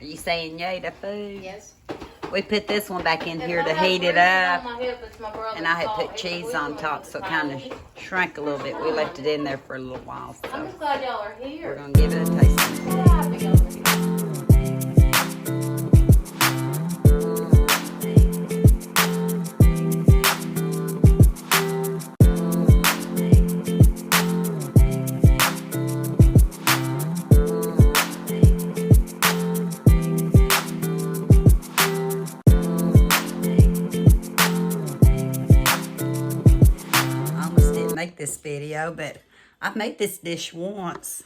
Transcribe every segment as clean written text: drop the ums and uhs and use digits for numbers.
Are you saying yay to food? Yes. We put this one back in here to heat it up. And I had put fault. cheese on top so it kind of shrank a little bit. We left it in there for a little while. I'm So just glad y'all are we're here. going to give it a taste. Yeah, I think y'all are here. Make this video, but I've made this dish once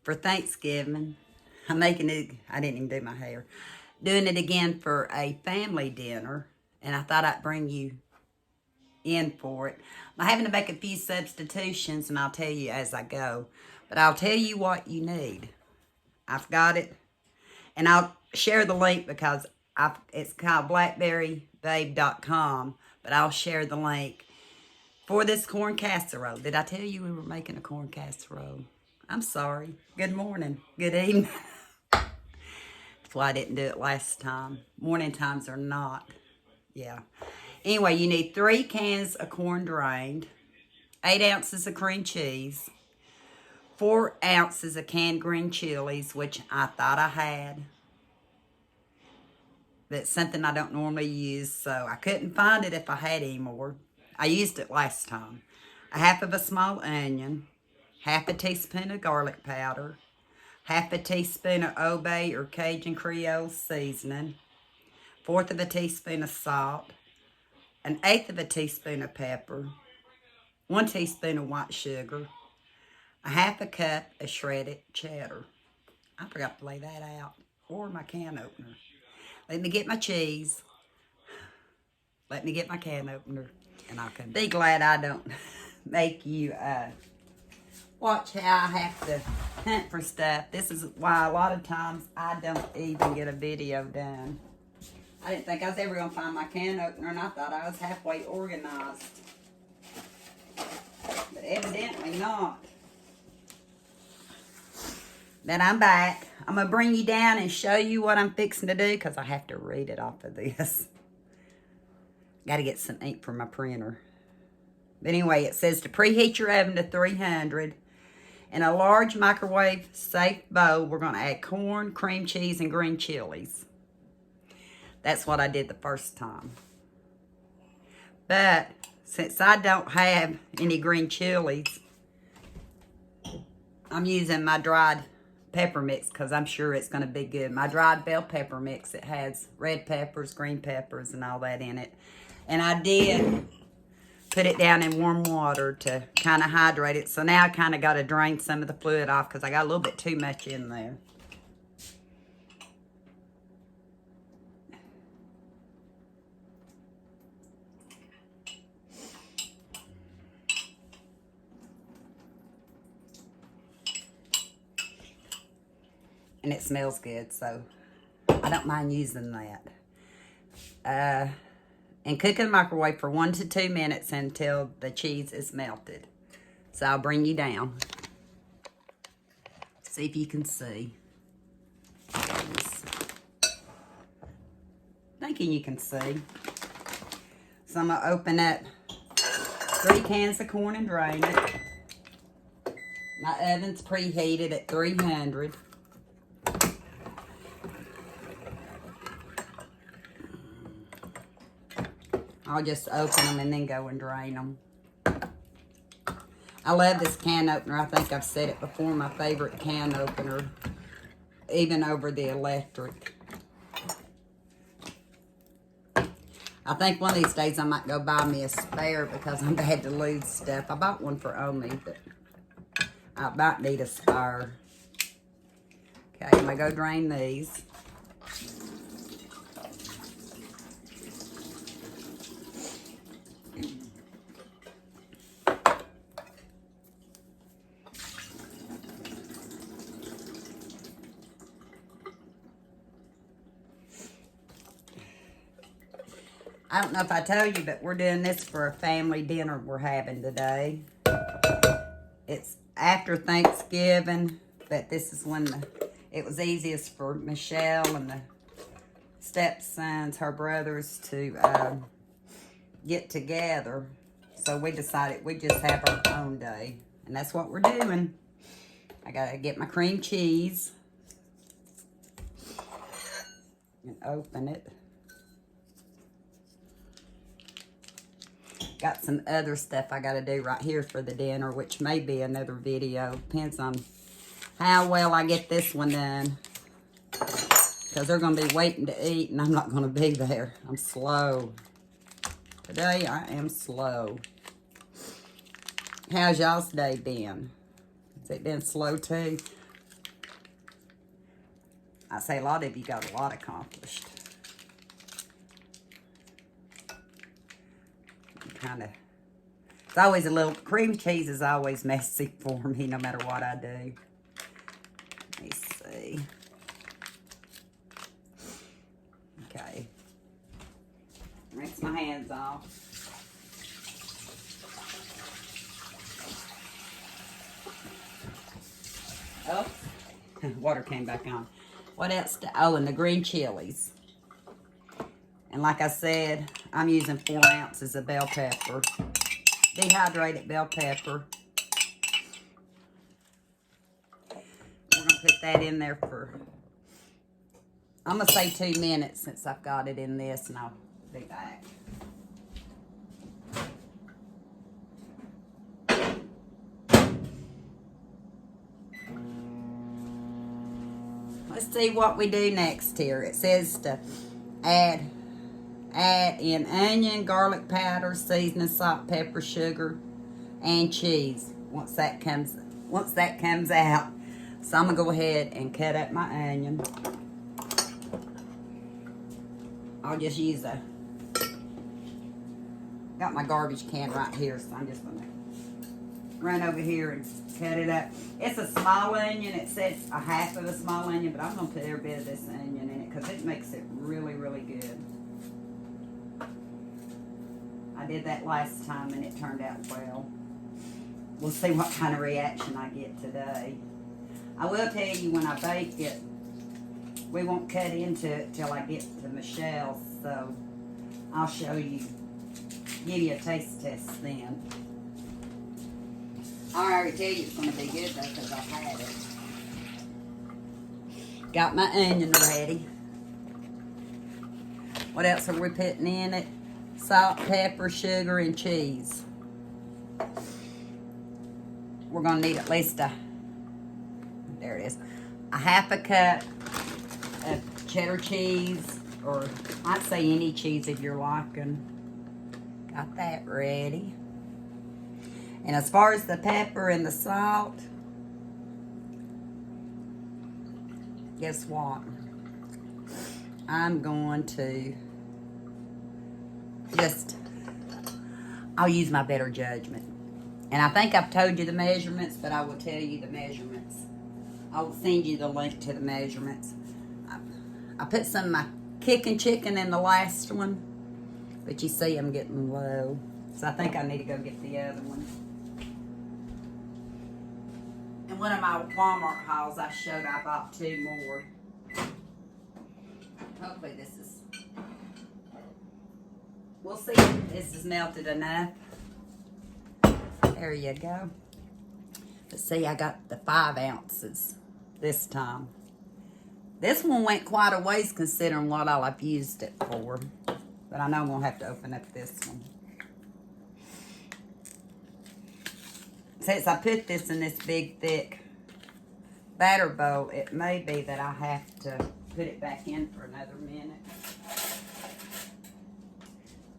for Thanksgiving. I'm making it, I didn't even do my hair, doing it again for a family dinner, and I thought I'd bring you in for it. I'm having to make a few substitutions, and I'll tell you as I go, but I'll tell you what you need. I've got it, and I'll share the link because it's called blackberrybabe.com, but I'll share the link for this corn casserole. Did I tell you we were making a corn casserole? I'm sorry. Good morning. Good evening. That's why I didn't do it last time. Morning times are not. Yeah. Anyway, you need 3 cans of corn drained, 8 ounces of cream cheese, 4 ounces of canned green chilies, which I thought I had. That's something I don't normally use, so I couldn't find it if I had any more. I used it last time. A half of a small onion, half a teaspoon of garlic powder, half a teaspoon of Old Bay or Cajun Creole seasoning, 1/4 of a teaspoon of salt, 1/8 of a teaspoon of pepper, 1 teaspoon of white sugar, a half a cup of shredded cheddar. I forgot to lay that out, or my can opener. Let me get my cheese. Let me get my can opener. And I can be glad I don't make you watch how I have to hunt for stuff. This is why a lot of times I don't even get a video done. I didn't think I was ever going to find my can opener, and I thought I was halfway organized. But evidently not. Then I'm back. I'm going to bring you down and show you what I'm fixing to do because I have to read it off of this. Got to get some ink for my printer. But anyway, it says to preheat your oven to 300. In a large microwave safe bowl, we're going to add corn, cream cheese, and green chilies. That's what I did the first time. But since I don't have any green chilies, I'm using my dried pepper mix because I'm sure it's going to be good. My dried bell pepper mix, it has red peppers, green peppers, and all that in it. And I did put it down in warm water to kind of hydrate it. So now I kind of got to drain some of the fluid off because I got a little bit too much in there. And it smells good, so I don't mind using that. And cook in the microwave for 1 to 2 minutes until the cheese is melted. So I'll bring you down. See if you can see. Thinking you can see. So I'm going to open up 3 cans of corn and drain it. My oven's preheated at 300. I'll just open them and then go and drain them. I love this can opener. I think I've said it before, my favorite can opener, even over the electric. I think one of these days I might go buy me a spare because I'm bad to lose stuff. I bought one for Omi, but I might need a spare. Okay, I'm going to go drain these. I don't know if I told you, but we're doing this for a family dinner we're having today. It's after Thanksgiving, but this is when it was easiest for Michelle and the stepsons, her brothers, to get together. So we decided we'd just have our own day. And that's what we're doing. I gotta get my cream cheese and open it. Got some other stuff I gotta do right here for the dinner, which may be another video. Depends on how well I get this one done. Because they're gonna be waiting to eat and I'm not gonna be there. I'm slow. Today I am slow. How's y'all's day been? Has it been slow too? I say a lot of you got a lot accomplished. It's always a little, cream cheese is always messy for me no matter what I do. Let me see. Okay. Rinse my hands off. Oh, water came back on. What else? Oh, and the green chilies. And like I said, I'm using 4 ounces of bell pepper. Dehydrated bell pepper. We're going to put that in there for, I'm going to say 2 minutes since I've got it in this, and I'll be back. Let's see what we do next here. It says to add in onion, garlic powder, seasoning, salt, pepper, sugar, and cheese. Once that comes out. So I'm gonna go ahead and cut up my onion. I'll just use got my garbage can right here, so I'm just gonna run over here and cut it up. It's a small onion. It says a half of a small onion, but I'm gonna put every bit of this onion in it because it makes it really, really good. I did that last time and it turned out well. We'll see what kind of reaction I get today. I will tell you, when I bake it, we won't cut into it till I get to Michelle's, so I'll show you, give you a taste test then. I already tell you it's going to be good though because I've had it. Got my onion ready. What else are we putting in it? Salt, pepper, sugar, and cheese. We're going to need at least there it is, a half a cup of cheddar cheese, or I'd say any cheese if you're liking. Got that ready. And as far as the pepper and the salt, guess what? I'm going to I'll use my better judgment. And I think I've told you the measurements, but I will tell you the measurements. I will send you the link to the measurements. I put some of my kicking chicken in the last one, but you see I'm getting low. So I think I need to go get the other one. In one of my Walmart hauls I showed, I bought 2 more. Hopefully this is, we'll see if this is melted enough. There you go. But see, I got the 5 ounces this time. This one went quite a ways considering what all I've used it for. But I know I'm going to have to open up this one. Since I put this in this big, thick batter bowl, it may be that I have to put it back in for another minute.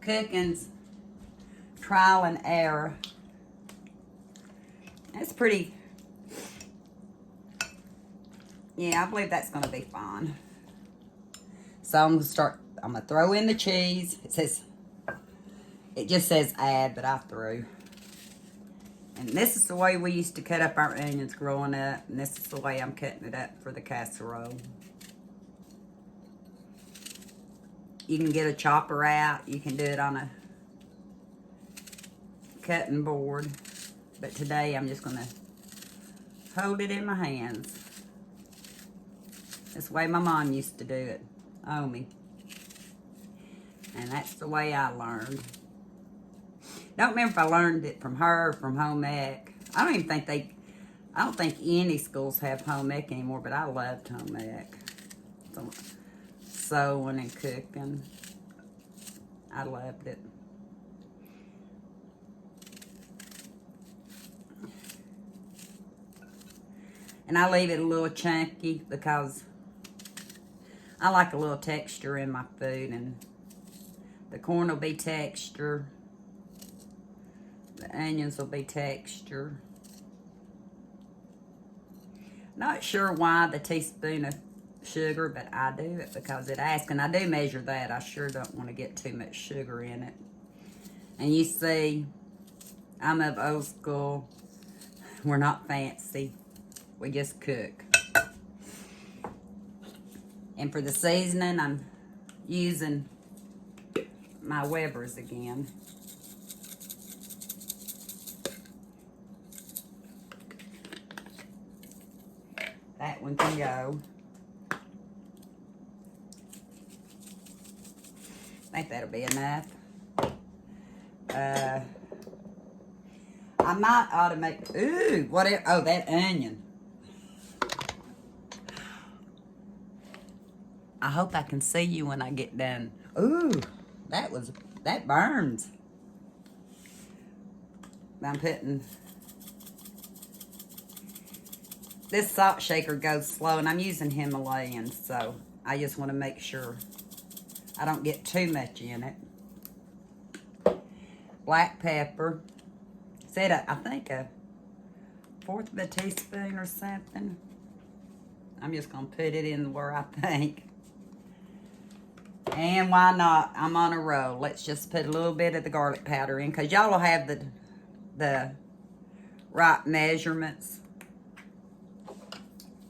Cooking's trial and error. That's pretty, yeah, I believe that's going to be fine. So I'm going to throw in the cheese. It just says add, but I threw. And this is the way we used to cut up our onions growing up. And this is the way I'm cutting it up for the casserole. You can get a chopper out. You can do it on a cutting board. But today I'm just going to hold it in my hands. That's the way my mom used to do it. Oh, me. And that's the way I learned. Don't remember if I learned it from her or from home ec. I don't think any schools have home ec anymore, but I loved home ec. So, sewing and cooking. I loved it. And I leave it a little chunky because I like a little texture in my food, and the corn will be texture. The onions will be texture. Not sure why the teaspoon of sugar, but I do it because it asks, and I do measure that. I sure don't want to get too much sugar in it. And you see, I'm of old school. We're not fancy. We just cook. And for the seasoning, I'm using my Weber's again. That one can go. I think that'll be enough. I might ought to make, ooh, whatever. Oh, that onion. I hope I can see you when I get done. Ooh, that burns. I'm putting, this salt shaker goes slow, and I'm using Himalayan, so I just want to make sure I don't get too much in it. Black pepper. Said I think a fourth of a teaspoon or something. I'm just going to put it in where I think. And why not? I'm on a roll. Let's just put a little bit of the garlic powder in, because y'all will have the right measurements.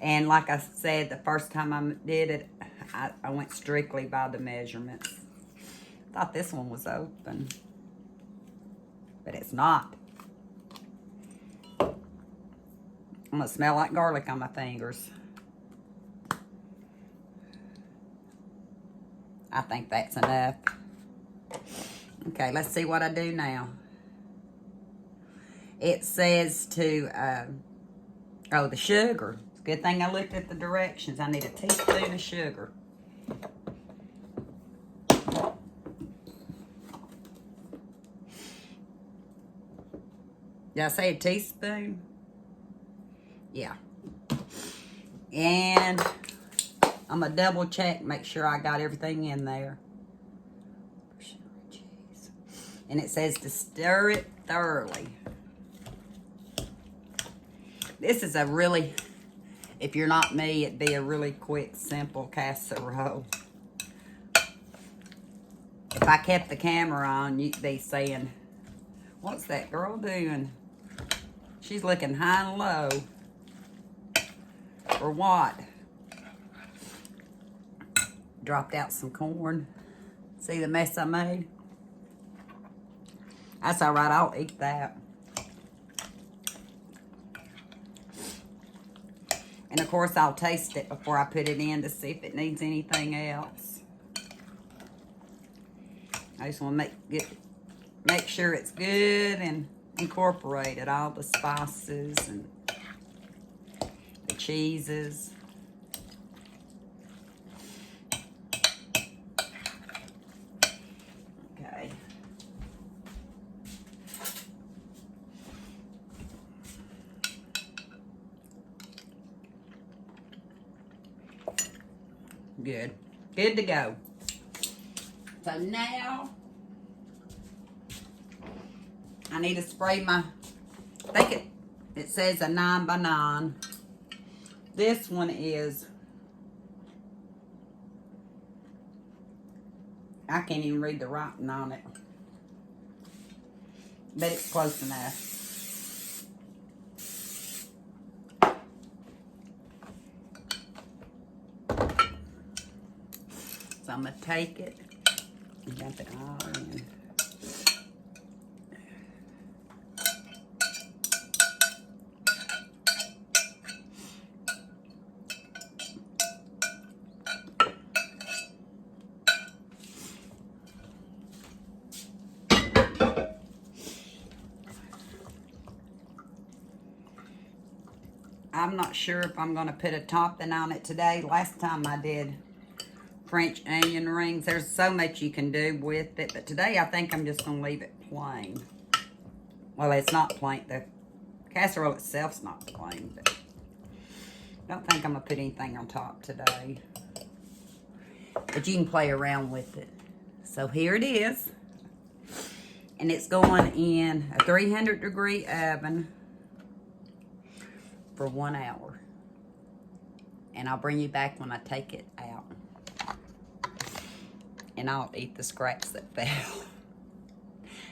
And like I said, the first time I did it, I went strictly by the measurements. Thought this one was open, but it's not. I'm gonna smell like garlic on my fingers. I think that's enough. Okay, let's see what I do now. It says to, oh, the sugar. It's a good thing I looked at the directions. I need a teaspoon of sugar. Did I say a teaspoon? Yeah. And I'm going to double check, make sure I got everything in there. And it says to stir it thoroughly. This is a really, if you're not me, it'd be a really quick, simple casserole. If I kept the camera on, you'd be saying, what's that girl doing? She's looking high and low. Or what? Dropped out some corn. See the mess I made? That's all right, I'll eat that. And of course, I'll taste it before I put it in to see if it needs anything else. I just want to make sure it's good and incorporated, all the spices and the cheeses. Okay. Good. Good to go. So now I need to spray my, I think it says a 9x9. This one is, I can't even read the writing on it, but it's close enough. So I'm going to take it and dump it all in. I'm not sure if I'm going to put a topping on it today. Last time I did French onion rings. There's so much you can do with it. But today I think I'm just going to leave it plain. Well, it's not plain. The casserole itself's not plain. But I don't think I'm going to put anything on top today. But you can play around with it. So here it is. And it's going in a 300-degree oven for 1 hour. And I'll bring you back when I take it out. And I'll eat the scraps that fell.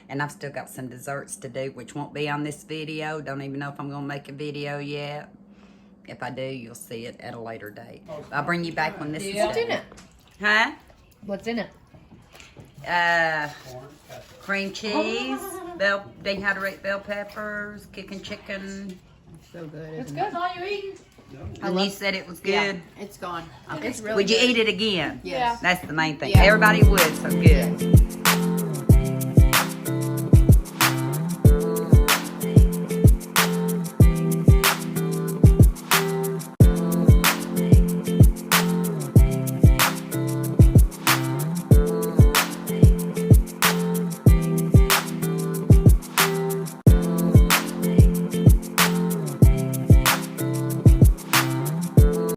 And I've still got some desserts to do, which won't be on this video. Don't even know if I'm going to make a video yet. If I do, you'll see it at a later date. I'll bring you back when this is done. What's in it? Huh? What's in it? Cream cheese, dehydrated bell peppers, kicking chicken. So good. It's good. All you eating? And you said it was good. Yeah, it's gone. Okay. It's really Would you good. eat it again? Yes. That's the main thing. Yeah. Everybody would, so good.